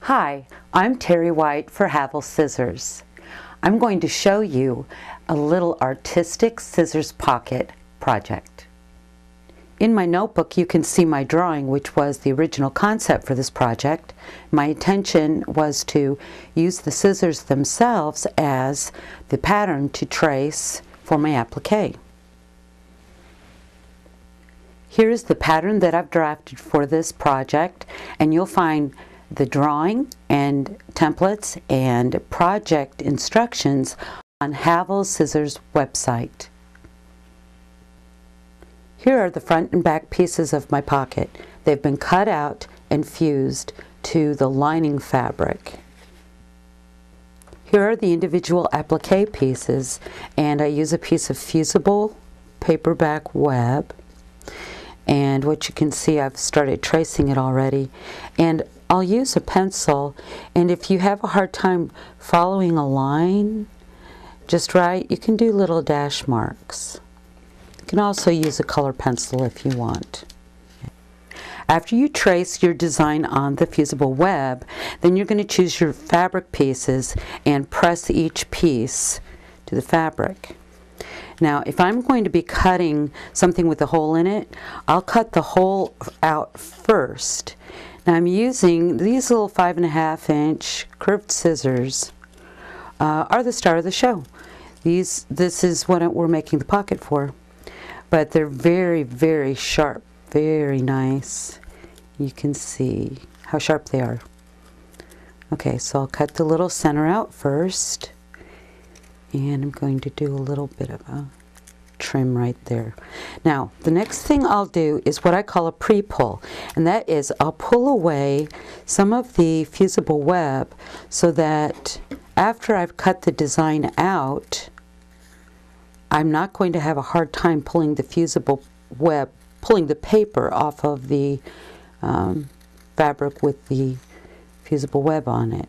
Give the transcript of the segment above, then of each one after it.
Hi, I'm Terry White for Havel Scissors. I'm going to show you a little Artistic Scissors Pocket project. In my notebook you can see my drawing, which was the original concept for this project. My intention was to use the scissors themselves as the pattern to trace for my applique. Here's the pattern that I've drafted for this project, and you'll find the drawing and templates and project instructions on Havel Scissors website. Here are the front and back pieces of my pocket. They've been cut out and fused to the lining fabric. Here are the individual applique pieces, and I use a piece of fusible paperback web, and what you can see, I've started tracing it already, and I'll use a pencil, and if you have a hard time following a line just right, you can do little dash marks. You can also use a color pencil if you want. After you trace your design on the fusible web, then you're going to choose your fabric pieces and press each piece to the fabric. Now, if I'm going to be cutting something with a hole in it, I'll cut the hole out first. Now I'm using these little 5.5 inch curved scissors, are the star of the show. This is what we're making the pocket for, but they're very, very sharp, very nice. You can see how sharp they are. Okay, so I'll cut the little center out first, and I'm going to do a little bit of a trim right there. Now the next thing I'll do is what I call a pre-pull, and that is I'll pull away some of the fusible web so that after I've cut the design out, I'm not going to have a hard time pulling the fusible web, pulling the paper off of the fabric with the fusible web on it.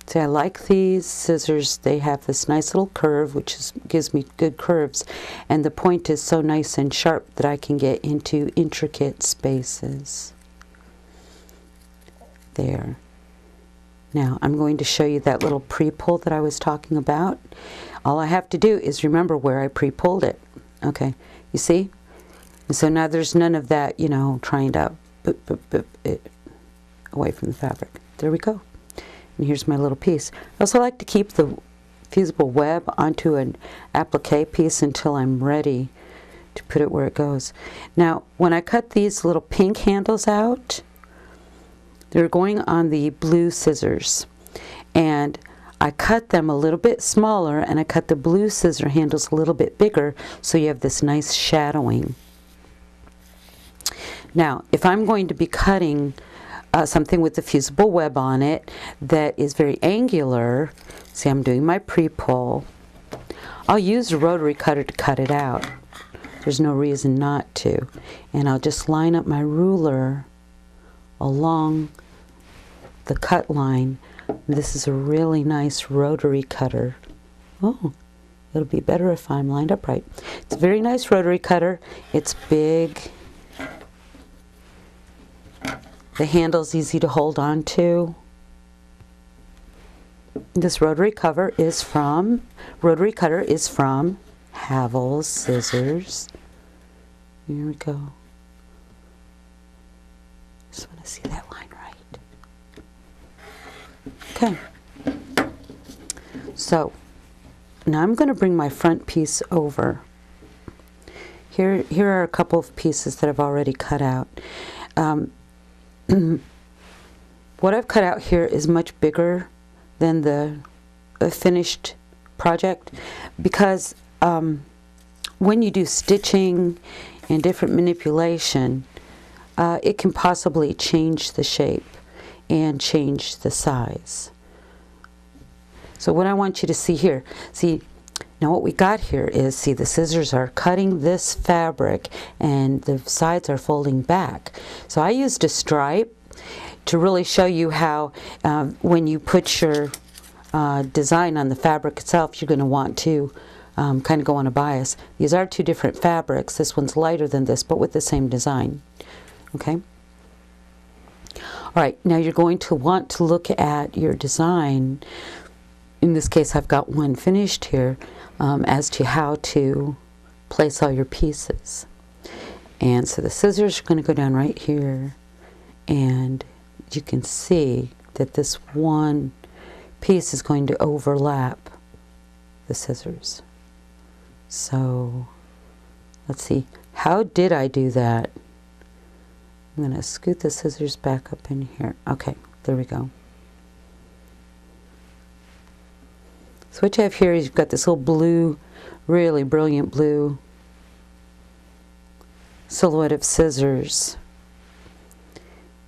See, I like these scissors. They have this nice little curve, which gives me good curves, and the point is so nice and sharp that I can get into intricate spaces. There. Now I'm going to show you that little pre-pull that I was talking about. All I have to do is remember where I pre-pulled it. Okay, you see? And so now there's none of that, you know, trying to boop it away from the fabric. There we go. And here's my little piece. I also like to keep the fusible web onto an applique piece until I'm ready to put it where it goes. Now, when I cut these little pink handles out, they're going on the blue scissors. And I cut them a little bit smaller, and I cut the blue scissor handles a little bit bigger, so you have this nice shadowing. Now, if I'm going to be cutting something with the fusible web on it that is very angular, see, I'm doing my pre-pull, I'll use a rotary cutter to cut it out. There's no reason not to. And I'll just line up my ruler along the cut line. This is a really nice rotary cutter. Oh, it'll be better if I'm lined up right. It's a very nice rotary cutter. It's big. The handle's easy to hold on to. This rotary cutter is from Havel Scissors. Here we go. Just want to see that line right. Okay. So now I'm going to bring my front piece over. Here are a couple of pieces that I've already cut out. What I've cut out here is much bigger than the finished project, because when you do stitching and different manipulation, it can possibly change the shape and change the size. So what I want you to see here, see, now what we got here is, see, the scissors are cutting this fabric and the sides are folding back. So I used a stripe to really show you how when you put your design on the fabric itself, you're going to want to kind of go on a bias. These are two different fabrics. This one's lighter than this, but with the same design. Okay? All right, now you're going to want to look at your design. In this case, I've got one finished here, as to how to place all your pieces. And so the scissors are going to go down right here, and you can see that this one piece is going to overlap the scissors. So let's see, how did I do that? I'm going to scoot the scissors back up in here. Okay, there we go. So what you have here is you've got this little blue, really brilliant blue silhouette of scissors,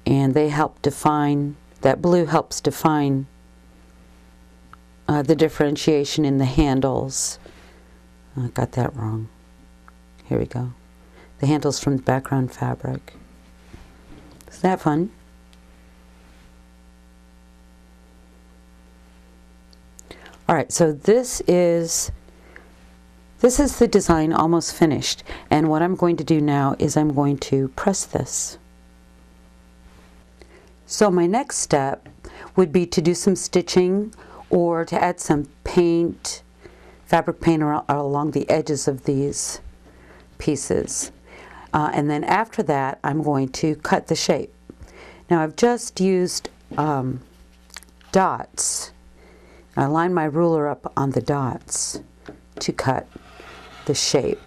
and they help define, that blue helps define the differentiation in the handles. I got that wrong. Here we go. The handles from the background fabric. Isn't that fun? All right, so this is the design almost finished, and what I'm going to do now is I'm going to press this. So my next step would be to do some stitching or to add some paint, fabric paint along the edges of these pieces. And then after that, I'm going to cut the shape. Now I've just used dots. I line my ruler up on the dots to cut the shape.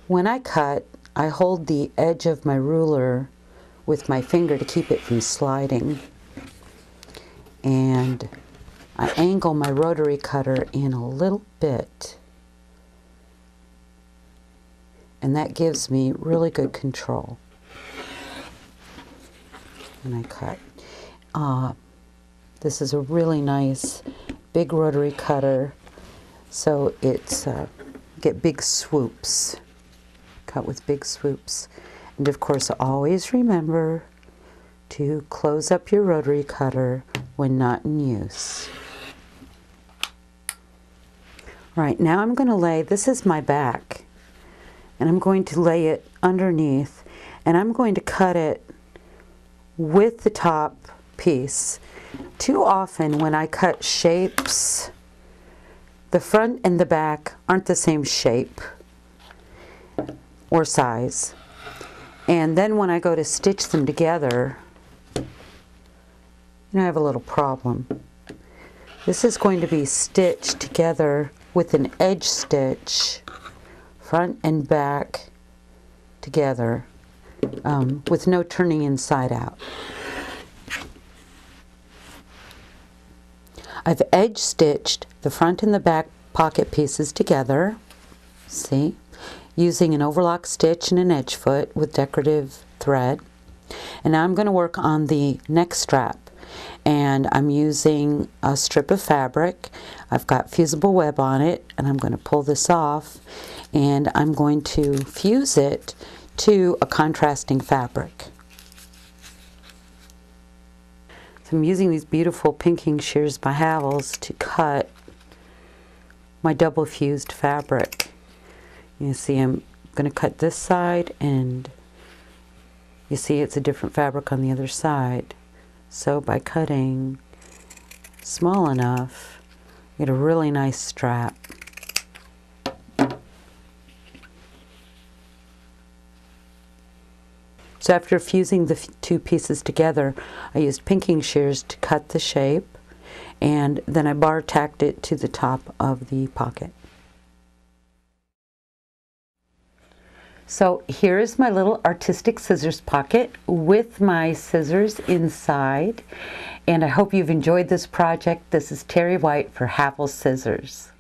When I cut, I hold the edge of my ruler with my finger to keep it from sliding. And I angle my rotary cutter in a little bit. And that gives me really good control. And I cut. This is a really nice big rotary cutter, so it's get big swoops. Cut with big swoops. And of course, always remember to close up your rotary cutter when not in use. Right, now I'm going to lay, this is my back, and I'm going to lay it underneath, and I'm going to cut it with the top piece. Too often when I cut shapes, the front and the back aren't the same shape or size. And then when I go to stitch them together, I have a little problem. This is going to be stitched together with an edge stitch, front and back together, with no turning inside out. I've edge stitched the front and the back pocket pieces together, see, using an overlock stitch and an edge foot with decorative thread. And now I'm going to work on the neck strap, and I'm using a strip of fabric. I've got fusible web on it, and I'm going to pull this off, and I'm going to fuse it to a contrasting fabric. So I'm using these beautiful pinking shears by Havel's to cut my double fused fabric. You see I'm going to cut this side, and you see it's a different fabric on the other side. So by cutting small enough, you get a really nice strap. So after fusing the two pieces together, I used pinking shears to cut the shape, and then I bar tacked it to the top of the pocket. So here is my little artistic scissors pocket with my scissors inside, and I hope you've enjoyed this project. This is Terry White for Havel's Scissors.